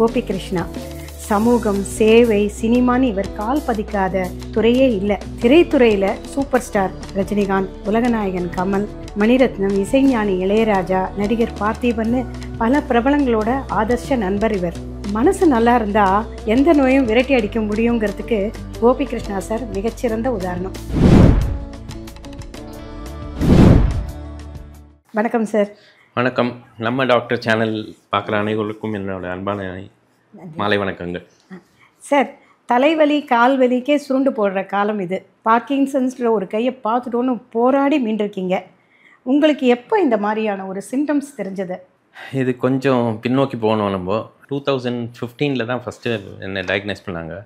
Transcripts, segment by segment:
கோபி கிருஷ்ணா. சமூகம், சேவை, சினிமான்னு இவர் கால் பதிக்காத துறையே இல்லை. திரைத்துறையில் சூப்பர் ஸ்டார் ரஜினிகாந்த், உலகநாயகன் கமல், மணிரத்னம், இசைஞானி இளையராஜா, நடிகர் பார்த்திபன்னு பல பிரபலங்களோட ஆதர்ஷ நண்பர் இவர். மனசு நல்லா இருந்தா எந்த நோயும் விரட்டி அடிக்க முடியுங்கிறதுக்கு கோபி கிருஷ்ணா சார் மிகச்சிறந்த உதாரணம். வணக்கம் சார். வணக்கம். நம்ம டாக்டர் சேனல் பார்க்குற அனைவருக்கும் என்னோட அன்பான மாலை வணக்கங்கள். சார், தலைவலி கால்வலிக்கே சுருண்டு போடுற காலம் இது. பார்க்கின்சன்ஸ்ன்ற ஒரு கையை பார்த்துட்டோன்னு போராடி மீண்டிருக்கீங்க. உங்களுக்கு எப்போ இந்த மாதிரியான ஒரு சிம்டம்ஸ் தெரிஞ்சது? இது கொஞ்சம் பின்னோக்கி போகணும். நம்ம 2015 தான் ஃபஸ்ட்டு என்னை டயக்னைஸ் பண்ணாங்க.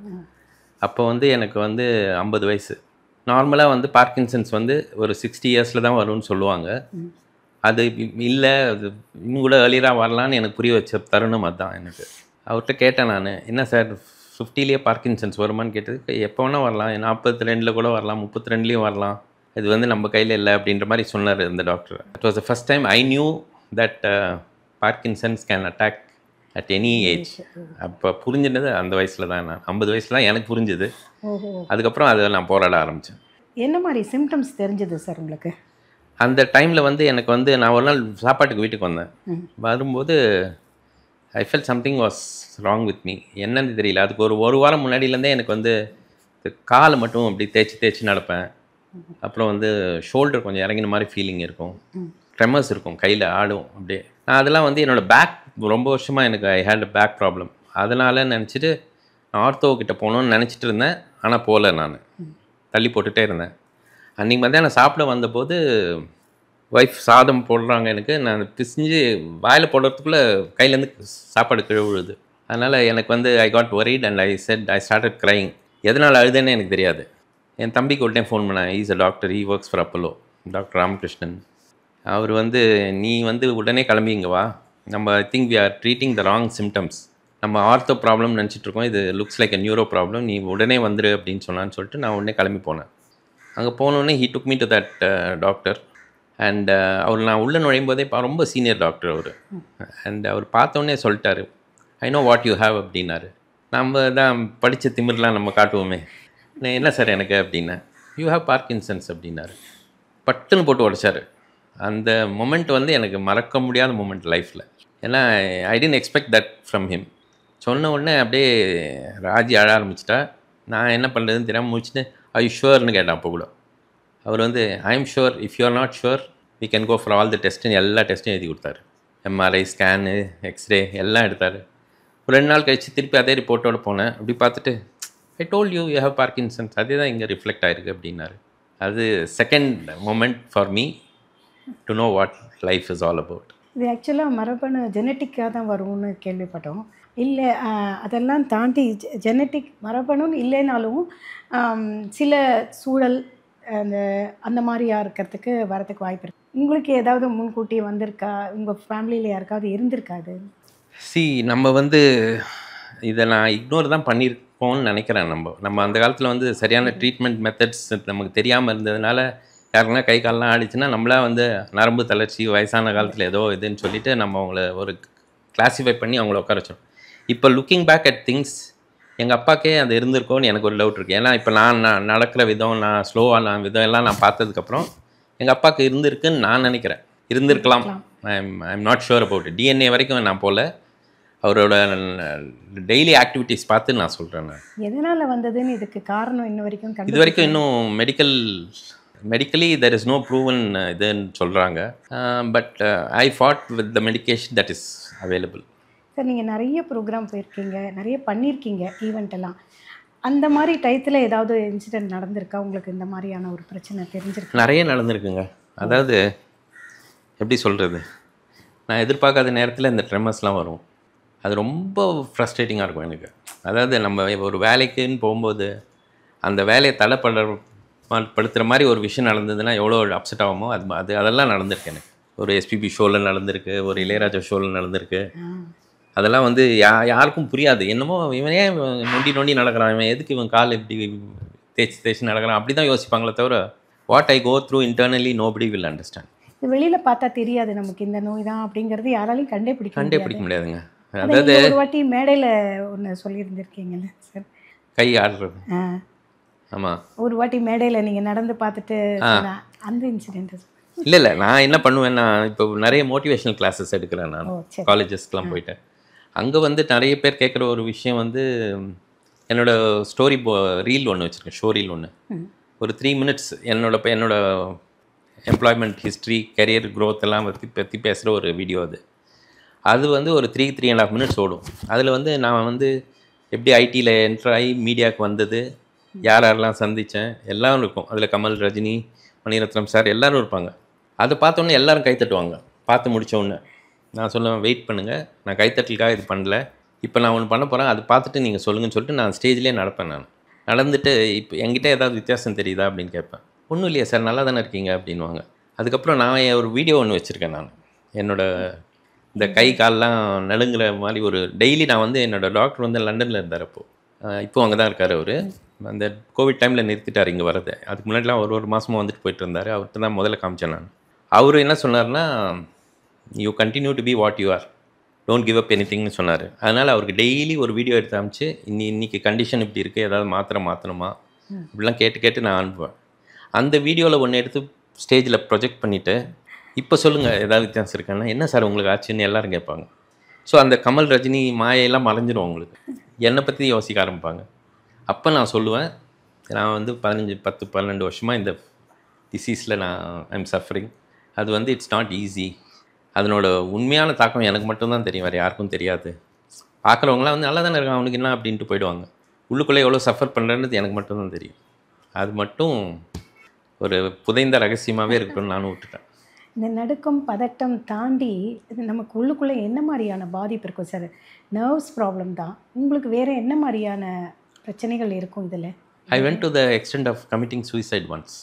அப்போ எனக்கு 50 வயசு. நார்மலாக பார்க்கின்சன்ஸ் ஒரு 60 இயர்ஸில் தான் வரும்னு சொல்லுவாங்க. அது இல்லை, அது இன்னும் கூட ஏர்லியராக வரலான்னு எனக்கு புரிய வச்ச தருணம் அதுதான். எனக்கு அவர்கிட்ட கேட்டேன், நான் என்ன சார் 50லேயே பார்க்கின்சன்ஸ் வருமானு கேட்டதுக்கு, எப்போ வேணால் வரலாம், 42 கூட வரலாம், 32லேயும் வரலாம், இது நம்ம கையில் இல்லை அப்படின்ற மாதிரி சொன்னார் இந்த doctor. It was the first time I knew that Parkinson's can attack at any age. அப்போ புரிஞ்சுனது அந்த வயசில் தான். நான் 50 வயசில் தான் எனக்கு புரிஞ்சுது. அதுக்கப்புறம் அதை நான் போராட ஆரம்பித்தேன். என்ன மாதிரி சிம்டம்ஸ் தெரிஞ்சது சார் உங்களுக்கு? அந்த டைமில் எனக்கு நான் ஒரு நாள் சாப்பாட்டுக்கு வீட்டுக்கு வந்தேன். வரும்போது I felt something was wrong with me. என்னன்னு தெரியல. அதுக்கு ஒரு வாரம் முன்னாடியிலேருந்தே எனக்கு காலை மட்டும் அப்படி தேய்ச்சி நடப்பேன். அப்புறம் ஷோல்டர் கொஞ்சம் இறங்கின மாதிரி ஃபீலிங் இருக்கும். ட்ரெமர்ஸ் இருக்கும், கையில் ஆடும் அப்படியே. நான் அதெல்லாம் என்னோடய பேக், ரொம்ப வருஷமாக எனக்கு ஐ ஹேட் பேக் ப்ராப்ளம். அதனால் நினச்சிட்டு நான் ஆர்த்தோக்கிட்ட போகணுன்னு நினச்சிட்டு இருந்தேன். ஆனால் போகல, நான் தள்ளி போட்டுகிட்டே இருந்தேன். அன்றைக்கி மத்தியானம் சாப்பிட வந்தபோது ஒய்ஃப் சாதம் போடுறாங்க. எனக்கு நான் பிசிஞ்சு வாயில் போடுறதுக்குள்ளே கையிலேருந்து சாப்பாடு கீழே விழுது. அதனால் எனக்கு I got worried and I started crying. எதனால் அழுதுன்னு எனக்கு தெரியாது. என் தம்பிக்கு ஒரு டைம் ஃபோன் பண்ணேன். Is a doctor, he works for Apollo, doctor Ramakrishnan. அவர் நீ உடனே கிளம்பி இங்கே வா, நம்ம I think we are treating the wrong symptoms, நம்ம ஆர்த்தோ ப்ராப்ளம் நினச்சிட்ருக்கோம், இது looks like a neuro problem, நீ உடனே வந்துரு அப்படின்னு சொன்னான்னு சொல்லிட்டு நான் உடனே கிளம்பி போனேன். அங்கே போனோடனே he took me to that doctor. And அவர் நான் உள்ளே நுழையும் போதே ரொம்ப சீனியர் டாக்டர் அவர். அண்ட் அவர் பார்த்தோன்னே சொல்லிட்டாரு, I know what you have அப்படின்னாரு. நம்ம தான் படித்த திமிர்லாம் நம்ம காட்டுவோமே. நான் என்ன சார் எனக்கு அப்படின்னேன். யூ ஹேவ் பார்க்கின்சன்ஸ் அப்படின்னாரு. பட்டுன்னு போட்டு உடைச்சார். அந்த மொமெண்ட் எனக்கு மறக்க முடியாத மொமெண்ட் லைஃப்பில். ஏன்னா I didn't expect that from him. சொன்ன உடனே அப்படியே ராஜி அழ ஆரம்பிச்சிட்டா. நான் என்ன பண்ணுறதுன்னு தெரியாமல் முடிச்சுட்டு ஐ யூ ஷுவர்னு கேட்டேன். அப்போ கூட அவர் I am sure, if you are not sure we can go for all the டெஸ்ட்டுன்னு எல்லா டெஸ்ட்டும் எழுதி கொடுத்தாரு. எம்ஆர்ஐ, ஸ்கேனு, எக்ஸ்ரே எல்லாம் எடுத்தார். ஒரு 2 நாள் கழிச்சு திருப்பி அதே ரிப்போர்ட்டோடு போனேன். அப்படி பார்த்துட்டு I told you you have Parkinson's, அதே தான் இங்கே ரிஃப்ளெக்ட் ஆகிருக்கு அப்படின்னாரு. அது second moment for me to know what life is all about. இது ஆக்சுவலாக மரபணு ஜெனட்டிக்காக தான் வரும்னு கேள்விப்பட்டோம். இல்லை, அதெல்லாம் தாண்டி ஜெனட்டிக் மரபணுன்னு இல்லைனாலும் சில சூழல் அந்த மாதிரியா இருக்கிறதுக்கு வரதுக்கு வாய்ப்பு இருக்குது. உங்களுக்கு ஏதாவது முன்கூட்டி வந்திருக்கா? உங்கள் ஃபேமிலியில் யாருக்காவது இருந்திருக்காது? நம்ம இதை நான் இக்னோர் தான் பண்ணியிருக்கோம்னு நினைக்கிறேன். நம்ம அந்த காலத்தில் சரியான ட்ரீட்மெண்ட் மெத்தட்ஸ் நமக்கு தெரியாமல் இருந்ததுனால யாருக்குன்னா கை காலெலாம் ஆடிச்சுன்னா நம்மளா நரம்பு தளர்ச்சி, வயசான காலத்தில் ஏதோ இதுன்னு சொல்லிவிட்டு நம்ம அவங்கள ஒரு கிளாஸிஃபை பண்ணி அவங்கள உட்கார வச்சோம். இப்போ லுக்கிங் பேக் அட் திங்ஸ், எங்கள் அப்பாக்கே அது இருந்திருக்கோன்னு எனக்கு ஒரு டவுட் இருக்குது. ஏன்னா இப்போ நான் நடக்கிற விதம், நான் ஸ்லோவான விதம் எல்லாம் நான் பார்த்ததுக்கப்புறம் எங்கள் அப்பாவுக்கு இருந்திருக்குன்னு நான் நினைக்கிறேன். இருந்திருக்கலாம். I am not sure about it. DNA வரைக்கும் நான் போகல. அவரோட டெய்லி ஆக்டிவிட்டீஸ் பார்த்து நான் சொல்கிறேன். நான் எதனால் வந்ததுன்னு இதுக்கு காரணம் இது வரைக்கும் இன்னும் medically there is no proven இதுன்னு சொல்கிறாங்க. But I fought with the medication that is available. Sir, நீங்கள் நிறைய ப்ரோக்ராம் போயிருக்கீங்க, நிறைய பண்ணியிருக்கீங்க, ஈவெண்ட் எல்லாம். அந்த மாதிரி டயத்தில் ஏதாவது இன்சிடெண்ட் நடந்திருக்கா உங்களுக்கு? இந்த மாதிரியான ஒரு பிரச்சனை தெரிஞ்சிருக்கு? நிறைய நடந்திருக்குங்க. அதாவது எப்படி சொல்கிறது, நான் எதிர்பார்க்காத நேரத்தில் இந்த ட்ரெமர்ஸ்லாம் வரும். அது ரொம்ப ஃப்ரஸ்ட்ரேட்டிங்காக இருக்கும் எனக்கு. அதாவது நம்ம ஒரு வேலைக்குன்னு போகும்போது அந்த வேலையை தடைப்படுத்துகிற மாதிரி ஒரு விஷயம் நடந்ததுன்னா எவ்வளோ அப்செட் ஆகுமோ அதெல்லாம் நடந்திருக்கு எனக்கு. ஒரு எஸ்பிபி ஷோவில் நடந்திருக்கு, ஒரு இளையராஜா ஷோவில் நடந்திருக்கு. அதெல்லாம் யாருக்கும் புரியாது. என்னமோ இவனே நொண்டி நடக்கிறான், இவன் எதுக்கு இவன் கால் இப்படி தேய்ச்சி நடக்கிறான், அப்படி தான் யோசிப்பாங்களே தவிர what I go through internally nobody will understand. வெளியில் பார்த்தா தெரியாது நமக்கு இந்த நோய் தான் அப்படிங்கிறது யாராலையும் கண்டுபிடிக்க முடியாதுங்க. அதாவது ஒரு வாட்டி மேடையில் ஒன்று சொல்லியிருந்திருக்கீங்கல்ல சார், கை ஆடுறது. ஆமாம், ஒரு வாட்டி மேடையில் நீங்கள் நடந்து பார்த்துட்டு சொன்ன அந்த இன்சிடென்ட். இல்லை நான் என்ன பண்ணுவேன்னா, இப்போ நிறைய மோட்டிவேஷனல் கிளாஸஸ் எடுக்கிறேன் நான், சரி. காலேஜஸ்க்கெலாம் போயிட்டேன். அங்கே வந்து நிறைய பேர் கேட்குற ஒரு விஷயம் வந்து, என்னோட ஸ்டோரி ரீல் ஒன்று வச்சுருக்கேன், ஷோ ரீல் ஒன்று, ஒரு 3 minutes என்னோட எம்ப்ளாய்மெண்ட் ஹிஸ்ட்ரி, கெரியர் க்ரோத் எல்லாம் பற்றி பேசுகிற ஒரு வீடியோ அது. அது வந்து ஒரு 3.5 minutes ஓடும். அதில் வந்து நான் வந்து எப்படி ஐடியில் என்ட்ரு ஆகி மீடியாவுக்கு வந்தது, யார் யாரெல்லாம் சந்தித்தேன் எல்லாம் இருக்கும். அதில் கமல், ரஜினி, மணிரத்னம் சார் எல்லோரும் இருப்பாங்க. அதை பார்த்தோன்னே எல்லோரும் கைத்தட்டுவாங்க. பார்த்து முடித்தோடனே நான் சொல்லுவேன், வெயிட் பண்ணுங்கள், நான் கைத்தட்டலுக்காக இது பண்ணல, இப்போ நான் ஒன்று பண்ண போகிறேன், அதை பார்த்துட்டு நீங்கள் சொல்லுங்கன்னு சொல்லிட்டு நான் ஸ்டேஜ்லேயே நடப்பேன். நான் நடந்துட்டு இப்போ என்கிட்ட ஏதாவது வித்தியாசம் தெரியுதா அப்படின்னு கேட்பேன். ஒன்றும் இல்லையா சார், நல்லா தானே இருக்கீங்க அப்படின்வாங்க. அதுக்கப்புறம் நான் ஒரு வீடியோ ஒன்று வச்சுருக்கேன். நான் இந்த கை கால்லாம் நடுங்குற மாதிரி ஒரு டெய்லி நான் வந்து என்னோடய டாக்டர் வந்து லண்டனில் இருந்தார். இப்போது அங்கே தான் இருக்கார் அவர். அந்த கோவிட் டைமில் நிறுத்திட்டார் இங்கே வரது. அதுக்கு முன்னாடிலாம் ஒரு மாதமாக வந்துட்டு போயிட்டு இருந்தார். அவர்கிட்ட தான் முதல்ல காமிச்சேன் நான். அவர் என்ன சொன்னார்னா, you continue to be what you are, don't give up எனிதிங்னு சொன்னார். அதனால் அவருக்கு டெய்லி ஒரு வீடியோ எடுத்து காமிச்சு, இன்றைக்கி கண்டிஷன் இப்படி இருக்குது, ஏதாவது மாற்றணுமா இப்படிலாம் கேட்டு நான் அனுப்புவேன். அந்த வீடியோவில் ஒன்று எடுத்து ஸ்டேஜில் ப்ரொஜெக்ட் பண்ணிவிட்டு, இப்போ சொல்லுங்கள் ஏதாவது வித்தியாசம் இருக்கான்னா, என்ன சார் உங்களுக்கு ஆச்சுன்னு எல்லோரும் கேட்பாங்க. ஸோ அந்த கமல், ரஜினி மாயெல்லாம் மறைஞ்சிடும் அவங்களுக்கு. என்னை பற்றி யோசிக்க ஆரம்பிப்பாங்க. அப்போ நான் சொல்லுவேன், நான் வந்து 10-12 வருஷமாக இந்த டிசீஸில் ஐம் சஃபரிங். அது வந்து இட்ஸ் நாட் ஈஸி. அதனோட உண்மையான தாக்கம் எனக்கு மட்டும்தான் தெரியும், வேறு யாருக்கும் தெரியாது. பார்க்குறவங்களாம் வந்து நல்லா தானே இருக்கான், அவனுக்கு என்ன அப்படின்ட்டு போயிடுவாங்க. உள்ளுக்குள்ளே எவ்வளோ சஃபர் பண்ணுறேன்றது எனக்கு மட்டும்தான் தெரியும். அது மட்டும் ஒரு புதைந்த ரகசியமாகவே இருக்கணும்னு நானும் விட்டுட்டேன். இந்த நடுக்கம், பதட்டம் தாண்டி இது நமக்கு உள்ளுக்குள்ளே என்ன மாதிரியான பாதிப்பு இருக்கும் சார்? நர்வ்ஸ் ப்ராப்ளம் தான், உங்களுக்கு வேறு என்ன மாதிரியான பிரச்சனைகள் இருக்கும் இதில்? I went to the extent of committing suicide once.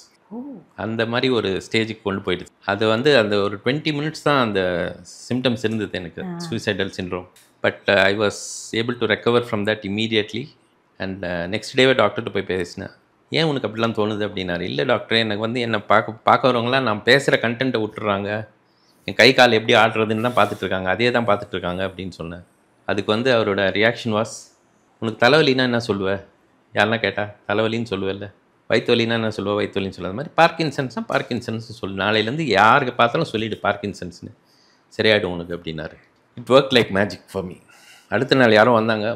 அந்த மாதிரி ஒரு ஸ்டேஜுக்கு கொண்டு போயிடுச்சு. அது வந்து அந்த ஒரு 20 minutes தான் அந்த சிம்டம்ஸ் இருந்தது எனக்கு, suicidal syndrome. But I was able to recover from that immediately. And next டேவே டாக்டர்கிட்ட போய் பேசினேன். ஏன் உனக்கு அப்படிலாம் தோணுது அப்படின்னாரு. இல்லை டாக்டர், எனக்கு வந்து என்னை பார்க்க வரவங்களாம் நான் பேசுகிற கண்டென்ட்டை விட்டுறாங்க, என் கை கால் எப்படி ஆடுறதுன்னு தான் பார்த்துட்ருக்காங்க, அதே தான் பார்த்துட்ருக்காங்க அப்படின்னு சொன்னேன். அதுக்கு வந்து அவரோட ரியாக்ஷன் வாஸ், உனக்கு தலைவலின்னா என்ன சொல்லுவேன், யாருன்னா கேட்டால் தலைவலின்னு சொல்லுவேல்ல, வயிற்று வலின்னா என்ன சொல்லுவேன், வயிற்று வலின்னு சொல்லுவேன். அது மாதிரி பார்க்கின்சன்ஸ்னால் பார்க்கின்சன்ஸ் சொல்லு, நாளையிலேருந்து யாருக்கு பார்த்தாலும் சொல்லிவிடு பார்க்கின்சன்ஸ்னு, சரியாயிடும் உனக்கு அப்படின்னாரு. It work like magic for me. அடுத்த நாள் யாரும்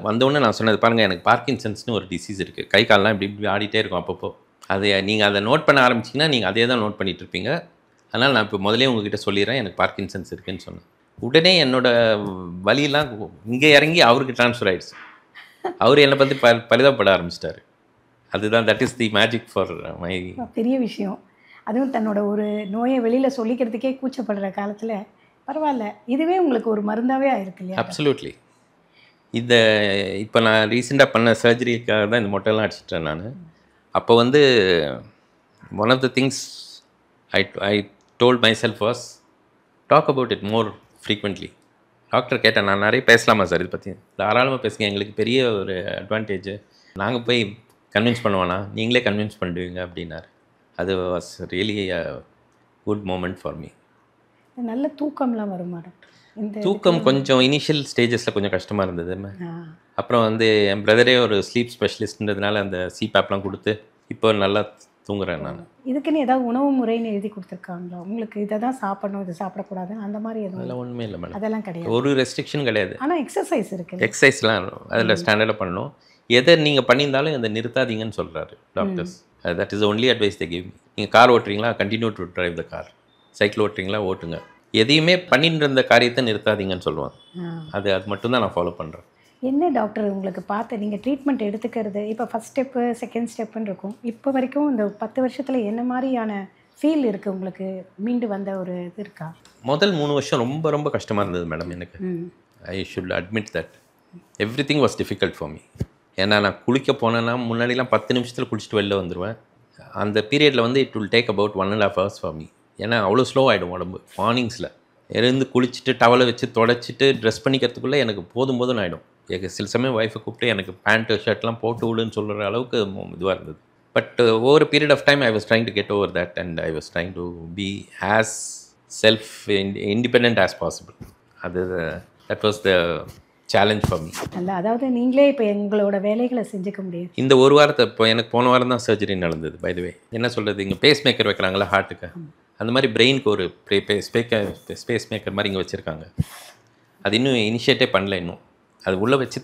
வந்தோடனே நான் சொன்னது, பாருங்கள் எனக்கு பார்க்கின்சன்ஸ்னு ஒரு டிசீஸ் இருக்குது, கை கால்லாம் இப்படி ஆடிட்டே இருக்கும் அப்பப்போ. அது நீங்கள் அதை நோட் பண்ண ஆரம்பிச்சிங்கன்னா நீங்கள் அதே தான் நோட் பண்ணிகிட்டு இருப்பீங்க. அதனால் நான் இப்போ முதலே உங்ககிட்ட சொல்லிடுறேன், எனக்கு பார்க்கின்சன்ஸ் இருக்குதுன்னு சொன்னேன். உடனே என்னோடய வலியெல்லாம் இங்கே இறங்கி அவருக்கு ட்ரான்ஸ்ஃபர் ஆகிடுச்சு. அவர் என்னை பற்றி பரிதாபப்பட ஆரம்பிச்சிட்டாரு. அதுதான், that is the magic for my. பெரிய விஷயம். அதுவும் தன்னோட ஒரு நோயை வெளியில் சொல்லிக்கிறதுக்கே கூச்சப்படுற காலத்தில் பரவாயில்ல, இதுவே உங்களுக்கு ஒரு மருந்தாகவே ஆயிருக்கு இல்லையா? அப்சல்யூட்லி. இப்போ நான் ரீசெண்டாக பண்ண சர்ஜரிக்காக தான் இந்த மொட்டையெல்லாம் அடிச்சிட்டேன் நான். அப்போ வந்து one of the things I told myself was, talk about it more frequently. Doctor கேட்டேன், நான் நிறைய பேசலாமா சார் இதை பற்றி? தாராளமாக பேசுங்க, எங்களுக்கு பெரிய ஒரு அட்வான்டேஜ், நாங்கள் போய் கன்வின்ஸ் பண்ணுவோன்னா நீங்களே கன்வின்ஸ் பண்ணிடுவீங்க அப்படின்னாரு. அது was really a good moment for me. நல்ல தூக்கம்லாம் வருமா டாக்டர்? தூக்கம் கொஞ்சம் இனிஷியல் ஸ்டேஜஸில் கொஞ்சம் கஷ்டமாக இருந்தது. அப்புறம் வந்து என் பிரதரே ஒரு ஸ்லீப் ஸ்பெஷலிஸ்ட்ன்றதுனால அந்த சிபேப்லாம் கொடுத்து இப்போ நல்லா தூங்குறேன் நான். இதுக்குன்னு ஏதாவது உணவு முறைன்னு எழுதி கொடுத்துருக்காங்களா உங்களுக்கு? இதை தான் சாப்பிடணும், இது சாப்பிடக்கூடாது, அந்த மாதிரி எதுவும்? அதெல்லாம் ஒன்றுமே இல்லை மேடம், அதெல்லாம் கிடையாது, ஒரு ரெஸ்ட்ரிக்ஷன் கிடையாது. ஆனால் எக்ஸசைஸ் இருக்குது, எக்ஸசைஸ்லாம் அதில் ஸ்டாண்டர்டாக பண்ணணும். எதை நீங்கள் பண்ணியிருந்தாலும் அதை நிறுத்தாதீங்கன்னு சொல்கிறாரு doctors. That is only advice they give me. நீங்கள் கார் ஓட்டுறீங்களா, continue to drive the car. Cycle ஓட்டுறீங்களா, ஓட்டுங்க. எதையுமே பண்ணிட்டு இருந்த காரியத்தை நிறுத்தாதீங்கன்னு சொல்லுவாங்க. அது மட்டும்தான் நான் ஃபாலோ பண்ணுறேன். என்ன டாக்டர் உங்களுக்கு பார்த்து நீங்கள் ட்ரீட்மெண்ட் எடுத்துக்கிறது, இப்போ ஃபஸ்ட் ஸ்டெப்பு, செகண்ட் ஸ்டெப்புன்னு இருக்கும், இப்போ வரைக்கும் இந்த 10 வருஷத்தில் என்ன மாதிரியான ஃபீல் இருக்குது உங்களுக்கு? மீண்டு வந்த ஒரு இது இருக்கா? முதல் 3 வருஷம் ரொம்ப ரொம்ப கஷ்டமாக இருந்தது மேடம் எனக்கு. I should admit that everything was difficult for me. ஏன்னா நான் குளிக்க போனேன்னா முன்னாடிலாம் 10 நிமிஷத்தில் குளிச்சுட்டு வெளில வந்துடுவேன். அந்த பீரியடில் வந்து it will take about 1.5 hours for me. ஏன்னா அவ்வளோ ஸ்லோ ஆகிடும் உடம்பு. மார்னிங்ஸில் இருந்து குளிச்சுட்டு டவலை வச்சு தொடச்சிட்டு ட்ரெஸ் பண்ணிக்கிறதுக்குள்ளே எனக்கு போதும்னு ஆகிடும். சில சமயம் ஒய்ஃபை கூப்பிட்டு எனக்கு பேண்ட்டு ஷர்ட்லாம் போட்டு விடுன்னு சொல்கிற அளவுக்கு இதுவாக இருந்தது. But over period of time I was trying to get over that and I was trying to be as self independent as possible. அது that was the challenge for me. அல்ல, அதாவது நீங்களே இப்போ எங்களோட வேலைகளை செஞ்சுக்க முடியும். இந்த ஒரு வாரத்தை இப்போ எனக்கு போன வாரம் தான் சர்ஜரி நடந்தது. பை த வே, என்ன சொல்கிறது, இங்கே பேஸ் மேக்கர் வைக்கிறாங்களா ஹார்ட்டுக்கு, அந்த மாதிரி பிரெயினுக்கு ஒரு ஸ்பேஸ் மேக்கர் மாதிரி இங்கே வச்சுருக்காங்க. அது இன்னும் இனிஷியேட்டே பண்ணல. இன்னும் அது உள்ளே வச்சு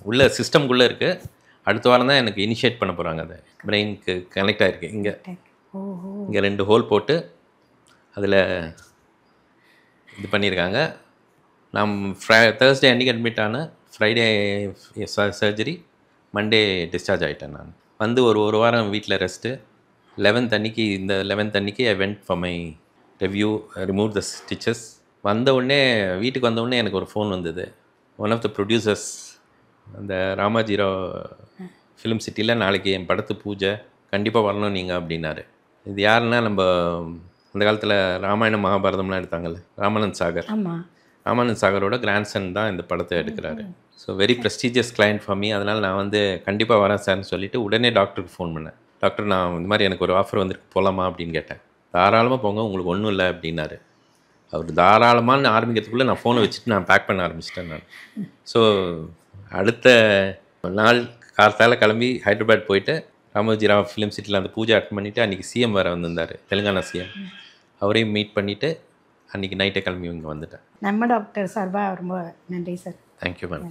உள்ள சிஸ்டம்குள்ளே இருக்குது. அடுத்த வாரம் தான் எனக்கு இனிஷியேட் பண்ண போகிறாங்க. அது பிரெயினுக்கு கனெக்ட் ஆகிருக்கு. இங்கே 2 ஹோல் போட்டு அதில் இது பண்ணியிருக்காங்க. நான் தேர்ஸ்டே அன்றைக்கி அட்மிட் ஆனேன். ஃப்ரைடே சர்ஜரி, மண்டே டிஸ்சார்ஜ் ஆகிட்டேன். நான் வந்து ஒரு வாரம் வீட்டில் ரெஸ்ட்டு. 11th அன்னைக்கு I went for my review, remove the stitches. வீட்டுக்கு வந்தவுடனே எனக்கு ஒரு ஃபோன் வந்தது. ஒன் ஆஃப் த ப்ரொடியூசர்ஸ், அந்த ராமாஜிராவ் ஃபிலிம் சிட்டியில் நாளைக்கு என் படத்து பூஜை, கண்டிப்பாக வரணும் நீங்கள் அப்படின்னாரு. இது யாருன்னா, நம்ம அந்த காலத்தில் ராமாயணம் மகாபாரதம்லாம் எடுத்தாங்கல்ல, ராமானந்த் சாகரோட கிராண்ட்சன் தான் இந்த படத்தை எடுக்கிறாரு. So very prestigious client for me. அதனால் நான் வந்து கண்டிப்பாக வரேன் சார்னு சொல்லிவிட்டு உடனே டாக்டருக்கு ஃபோன் பண்ணேன். டாக்டர், நான் இந்த மாதிரி எனக்கு ஒரு ஆஃபர் வந்துருக்கு, போகலாமா அப்படின்னு கேட்டேன். தாராளமாக போங்க, உங்களுக்கு ஒன்றும் இல்லை அப்படின்னாரு. அவர் தாராளமானு ஆரம்பிக்கிறதுக்குள்ளே நான் ஃபோனை வச்சுட்டு நான் பேக் பண்ண ஆரம்பிச்சிட்டேன் நான். ஸோ அடுத்த நாள் கார்த்தால கிளம்பி ஹைதராபாத் போயிட்டு ராமோஜிராவ் ஃபிலிம் சிட்டியில் அந்த பூஜை அட்டன் பண்ணிவிட்டு, அன்றைக்கி சிஎம் வேறு வந்திருந்தார், தெலுங்கானா சிஎம். அவரையும் மீட் பண்ணிவிட்டு அன்றைக்கி நைட்டே கிளம்பி இங்கே வந்துட்டேன். நம்ம டாக்டர் சார்பாக ரொம்ப நன்றி சார். Thank you ma'am.